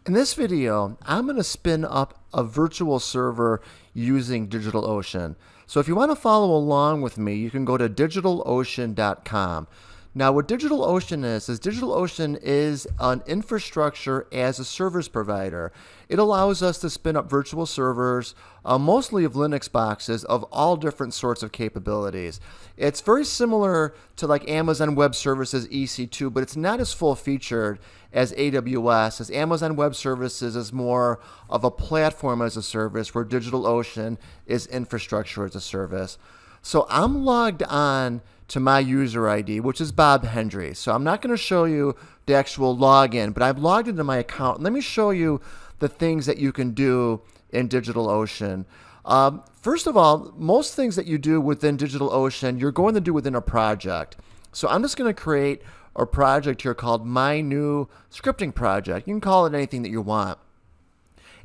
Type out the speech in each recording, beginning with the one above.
In this video, I'm going to spin up a virtual server using DigitalOcean. So if you want to follow along with me, you can go to digitalocean.com. Now what DigitalOcean is DigitalOcean is an infrastructure as a service provider. It allows us to spin up virtual servers, mostly of Linux boxes of all different sorts of capabilities. It's very similar to like Amazon Web Services EC2, but it's not as full featured as AWS, as Amazon Web Services is more of a platform as a service, where DigitalOcean is infrastructure as a service. So I'm logged on to my user ID, which is Bob Hendry. So I'm not going to show you the actual login, but I've logged into my account. Let me show you the things that you can do in DigitalOcean. First of all, most things that you do within DigitalOcean, you're going to do within a project. So I'm just going to create a project here called My New Scripting Project. You can call it anything that you want.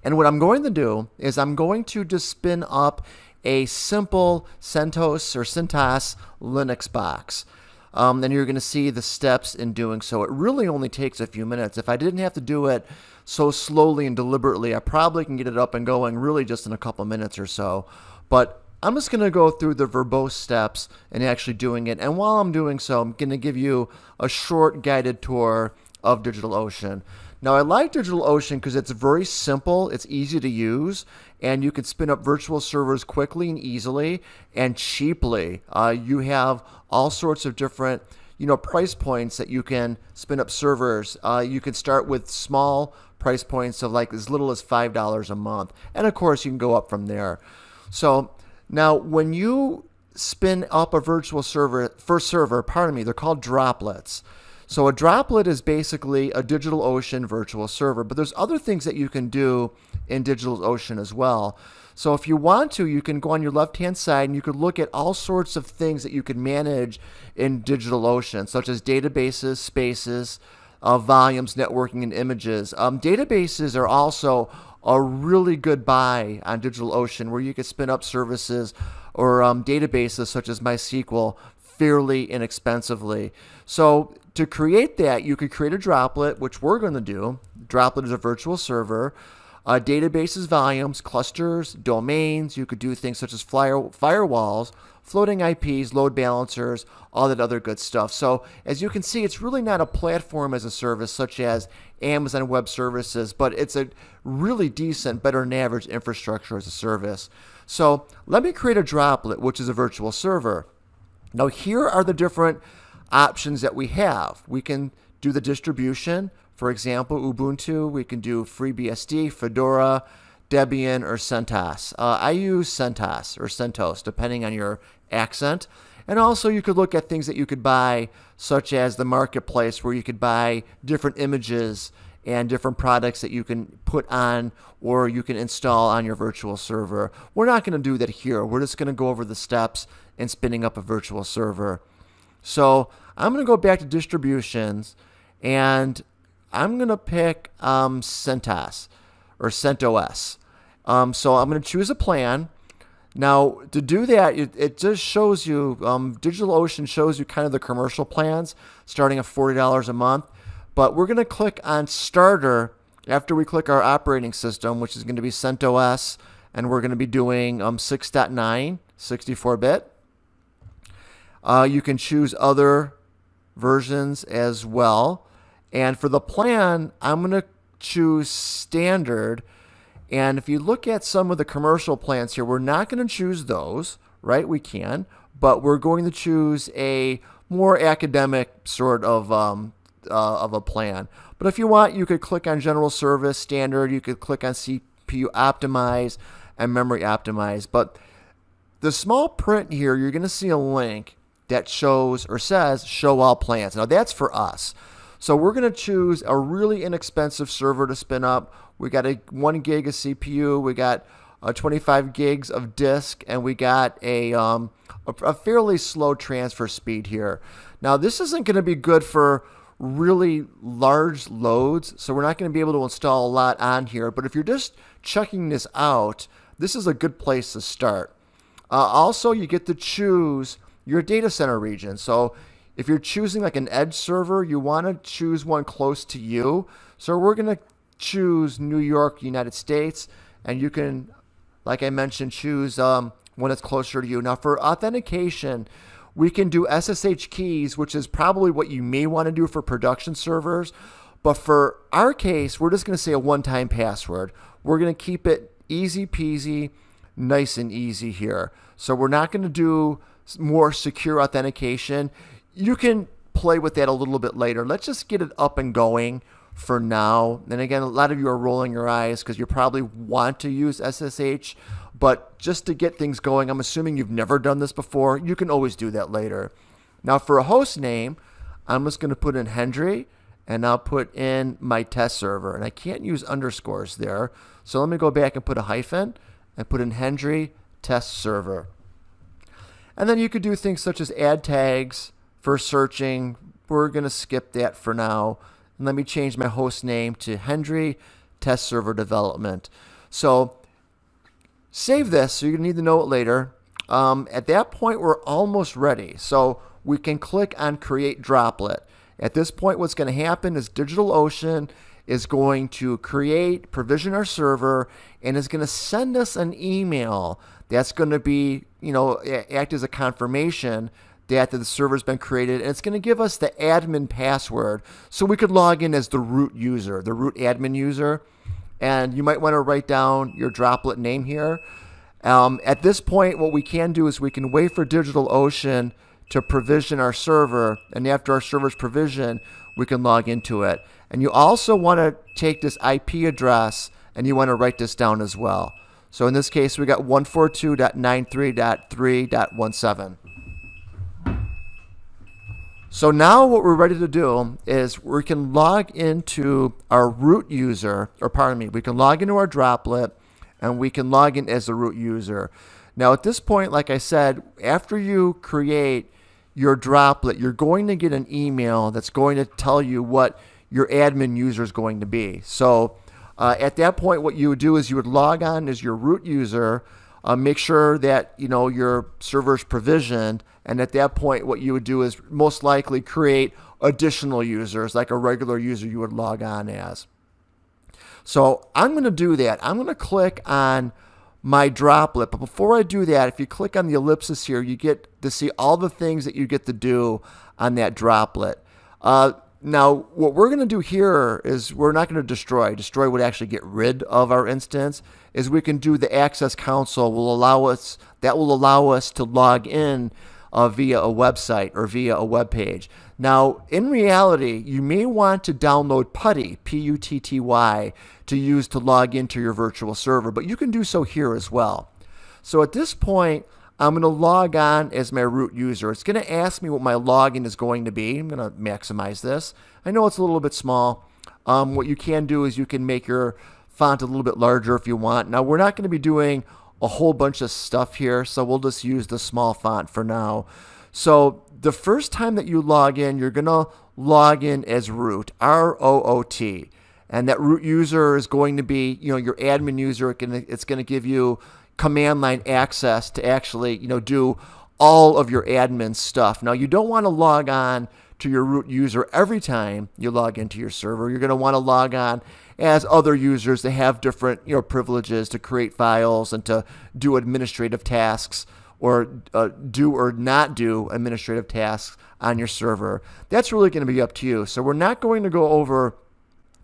And what I'm going to do is I'm going to just spin up a simple CentOS or CentOS Linux box. And you're going to see the steps in doing so. It really only takes a few minutes. If I didn't have to do it so slowly and deliberately, I probably can get it up and going really just in a couple minutes or so. But I'm just going to go through the verbose steps and actually doing it. And while I'm doing so, I'm going to give you a short guided tour of DigitalOcean. Now, I like DigitalOcean because it's very simple, it's easy to use, and you can spin up virtual servers quickly and easily and cheaply. You have all sorts of different price points that you can spin up servers. You can start with small price points of like as little as $5 a month. And of course, you can go up from there. So now when you spin up a virtual server, they're called droplets. So a droplet is basically a DigitalOcean virtual server, but there's other things that you can do in DigitalOcean as well. So if you want to, you can go on your left-hand side and you could look at all sorts of things that you could manage in DigitalOcean, such as databases, spaces, volumes, networking, and images. Databases are also a really good buy on DigitalOcean, where you can spin up services or databases such as MySQL fairly inexpensively. So to create that, you could create a droplet, which we're going to do. Droplet is a virtual server. Databases, volumes, clusters, domains. You could do things such as firewalls, floating IPs, load balancers, all that other good stuff. So as you can see, it's really not a platform as a service such as Amazon Web Services, but it's a really decent, better than average infrastructure as a service. So let me create a droplet, which is a virtual server. Now here are the different options that we have. We can do the distribution, for example, Ubuntu. We can do FreeBSD, Fedora, Debian, or CentOS. I use CentOS or CentOS, depending on your accent. And also you could look at things that you could buy, such as the marketplace, where you could buy different images and different products that you can put on or you can install on your virtual server. We're not going to do that here. We're just going to go over the steps in spinning up a virtual server. So I'm going to go back to distributions, and I'm going to pick CentOS or CentOS. So I'm going to choose a plan. Now, to do that, it just shows you, DigitalOcean shows you kind of the commercial plans starting at $40 a month. But we're going to click on Starter after we click our operating system, which is going to be CentOS, and we're going to be doing 6.9, 64-bit. You can choose other versions as well. And for the plan, I'm going to choose Standard. And if you look at some of the commercial plans here, we're not going to choose those, right? We can, but we're going to choose a more academic sort of a plan. But if you want, you could click on General Service, Standard. You could click on CPU Optimize and Memory Optimize. But the small print here, you're going to see a link that shows or says Show All Plans. Now that's for us. So we're going to choose a really inexpensive server to spin up. We got a 1 gig of CPU. We got 25 gigs of disk, and we got a fairly slow transfer speed here. Now this isn't going to be good for really large loads, so we're not going to be able to install a lot on here. But if you're just checking this out, this is a good place to start. Also, you get to choose your data center region. So if you're choosing like an edge server, you want to choose one close to you. So we're going to choose New York, United States, and you can, like I mentioned, choose one that's closer to you. Now for authentication, we can do SSH keys, which is probably what you may want to do for production servers. But for our case, we're just going to say a one-time password. We're going to keep it easy peasy, nice and easy here. So we're not going to do more secure authentication. You can play with that a little bit later. Let's just get it up and going for now. And again, a lot of you are rolling your eyes because you probably want to use SSH. But just to get things going, I'm assuming you've never done this before. You can always do that later. Now for a host name, I'm just going to put in Hendry, and I'll put in my test server. And I can't use underscores there. So let me go back and put a hyphen and put in Hendry test server. And then you could do things such as add tags for searching. We're going to skip that for now. And let me change my host name to Hendry test server development. So save this, so you're going to need to know it later. At that point, we're almost ready. So we can click on Create Droplet. At this point, what's going to happen is DigitalOcean is going to create, provision our server, and is going to send us an email that's going to be, act as a confirmation that the server's been created, and it's going to give us the admin password so we could log in as the root user, the root admin user. And you might want to write down your droplet name here. At this point, what we can do is we can wait for DigitalOcean to provision our server, and after our server's provision, we can log into it. And you also want to take this IP address and you want to write this down as well. So in this case, we got 142.93.3.17. So now what we're ready to do is we can log into our root user, we can log into our droplet and we can log in as the root user. Now at this point, like I said, after you create your droplet, you're going to get an email that's going to tell you what your admin user is going to be. So at that point, what you would do is you would log on as your root user, make sure that your server's provisioned, and at that point, what you would do is most likely create additional users, like a regular user you would log on as. So I'm going to do that. I'm going to click on my droplet, but before I do that, if you click on the ellipsis here, you get to see all the things that you get to do on that droplet. Now, what we're going to do here is we're not going to destroy. Destroy would actually get rid of our instance. Is we can do the access console will allow us to log in via a website or via a web page. Now, in reality, you may want to download Putty, P-U-T-T-Y, to use to log into your virtual server, but you can do so here as well. So at this point, I'm going to log on as my root user. It's going to ask me what my login is going to be. I'm going to maximize this. I know it's a little bit small. What you can do is you can make your font a little bit larger if you want. Now, we're not going to be doing a whole bunch of stuff here, so we'll just use the small font for now. So the first time that you log in, you're going to log in as root, R-O-O-T. And that root user is going to be, your admin user. It's going to give you command line access to actually, do all of your admin stuff. Now, you don't want to log on to your root user every time you log into your server. You're going to want to log on as other users that have different, privileges to create files and to do administrative tasks or do or not do administrative tasks on your server. That's really going to be up to you. So we're not going to go over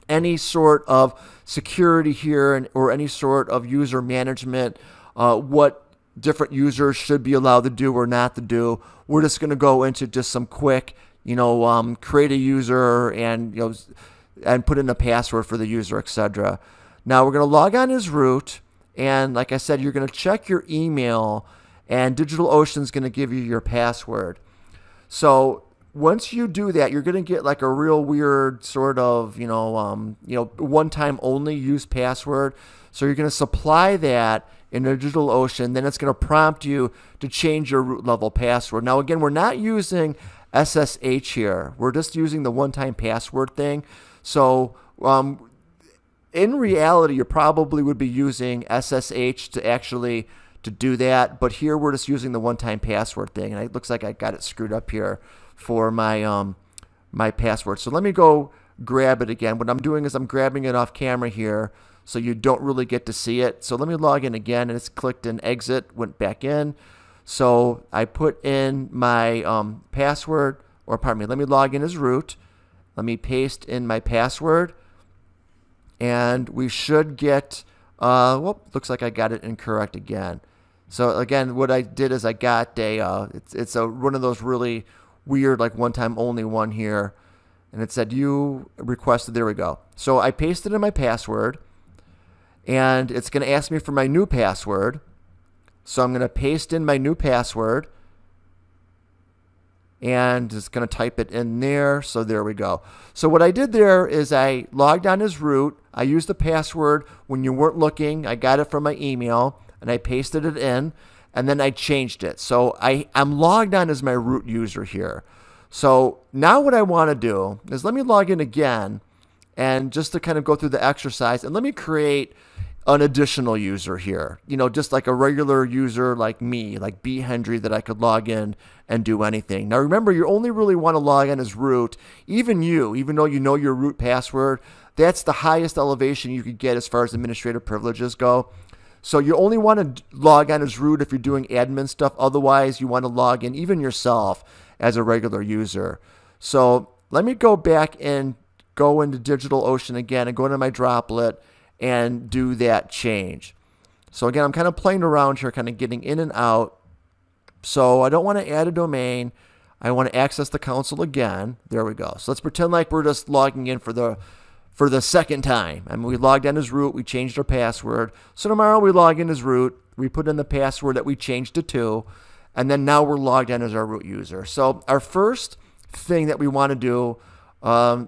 any sort of security here or any sort of user management, what different users should be allowed to do or not to do. We're just going to go into just some quick, create a user and, and put in a password for the user, etc. Now we're going to log on as root, and like I said, you're going to check your email, and DigitalOcean is going to give you your password. So once you do that, you're going to get like a real weird sort of, one-time only use password. So you're going to supply that in DigitalOcean. Then it's going to prompt you to change your root level password. Now, again, we're not using SSH here. We're just using the one-time password thing. So in reality, you probably would be using SSH to do that. But here we're just using the one-time password thing. And it looks like I got it screwed up here for my my password. So let me go grab it again. What I'm doing is I'm grabbing it off camera here, so you don't really get to see it. So let me log in again, and it's clicked in exit, went back in. So I put in my password, or pardon me, let me log in as root. Let me paste in my password, and we should get, looks like I got it incorrect again. So again, what I did is I got it's one of those really weird, like one-time only one here, and it said you requested, there we go. So I pasted in my password, and it's going to ask me for my new password. So I'm going to paste in my new password, and it's going to type it in there. So there we go. So what I did there is I logged on as root. I used the password when you weren't looking. I got it from my email, and I pasted it in, and then I changed it. So I'm logged on as my root user here. So now what I want to do is let me log in again, and just to kind of go through the exercise, and let me create an additional user here, just like a regular user like me, like B. Hendry, that I could log in and do anything. Now remember, you only really want to log in as root. Even though you know your root password, that's the highest elevation you could get as far as administrative privileges go. So you only want to log in as root if you're doing admin stuff. Otherwise, you want to log in even yourself as a regular user. So let me go back and go into DigitalOcean again and go into my droplet and do that change. So again, I'm kind of playing around here, kind of getting in and out. So I don't want to add a domain. I want to access the console again. There we go. So let's pretend like we're just logging in for the second time. I mean, we logged in as root. We changed our password. So tomorrow we log in as root. We put in the password that we changed to 2. And then now we're logged in as our root user. So our first thing that we want to do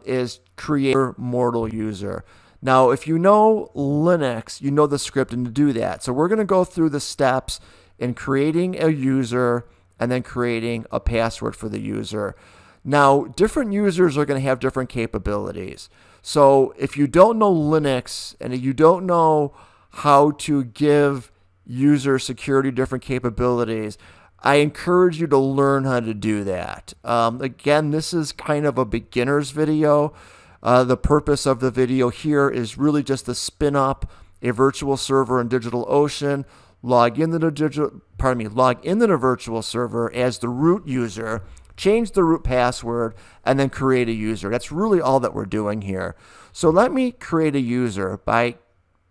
is create a mortal user. Now, if you know Linux, you know the script and to do that. So we're going to go through the steps in creating a user and then creating a password for the user. Now, different users are going to have different capabilities. So if you don't know Linux and you don't know how to give user security different capabilities, I encourage you to learn how to do that. Again, this is kind of a beginner's video. The purpose of the video here is really just to spin up a virtual server in DigitalOcean, log into the virtual server as the root user, change the root password, and then create a user. That's really all that we're doing here. So let me create a user by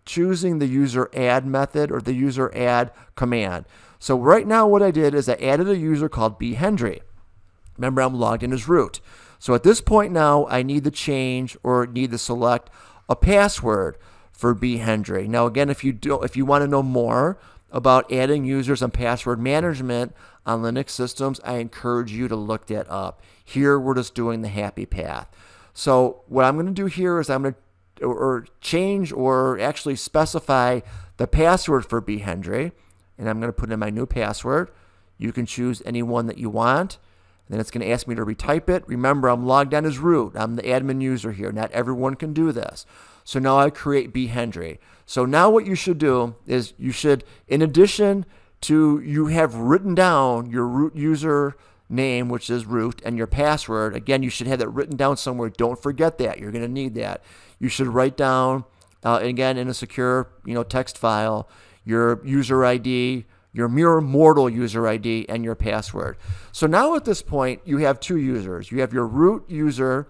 choosing the user add method or the user add command. So right now what I did is I added a user called B. Hendry. Remember, I'm logged in as root. So at this point now, I need to change or need to select a password for B. Hendry. Now again, if you want to know more about adding users and password management on Linux systems, I encourage you to look that up. Here we're just doing the happy path. So what I'm going to do here is I'm going to change or actually specify the password for B. Hendry, and I'm going to put in my new password. You can choose any one that you want. Then it's going to ask me to retype it. Remember, I'm logged in as root. I'm the admin user here. Not everyone can do this. So now I create B. Hendry. So now what you should do is you should, in addition to you have written down your root user name, which is root, and your password. Again, you should have that written down somewhere. Don't forget that. You're going to need that. You should write down, again, in a secure text file, your user ID, your mere mortal user ID, and your password. So now at this point, you have two users. You have your root user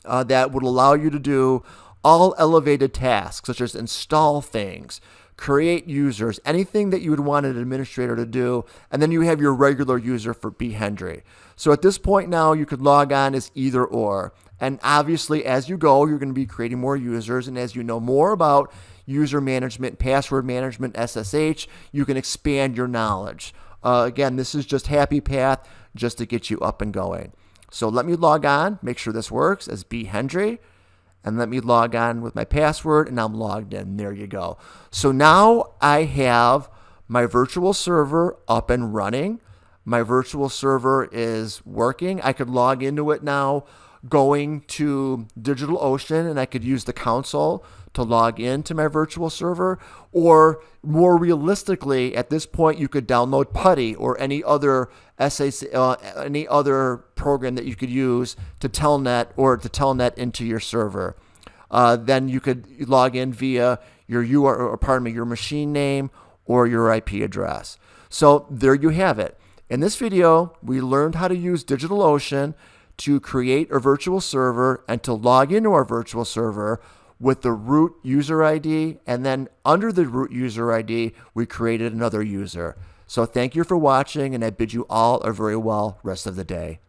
that would allow you to do all elevated tasks, such as install things, create users, anything that you would want an administrator to do. And then you have your regular user for B. Hendry. So at this point now, you could log on as either or. And obviously, as you go, you're going to be creating more users. And as you know more about user management, password management, SSH, you can expand your knowledge. Again, this is just happy path just to get you up and going. So let me log on, make sure this works as B. Hendry, and let me log on with my password, and I'm logged in. There you go. So now I have my virtual server up and running. My virtual server is working. I could log into it now, going to DigitalOcean and I could use the console to log into my virtual server, or more realistically, at this point, you could download PuTTY or any other SAC, any other program that you could use to telnet into your server. Then you could log in via your your machine name or your IP address. So there you have it. In this video, we learned how to use DigitalOcean to create a virtual server and to log into our virtual server with the root user ID, and then under the root user ID, we created another user. So thank you for watching, and I bid you all a very well rest of the day.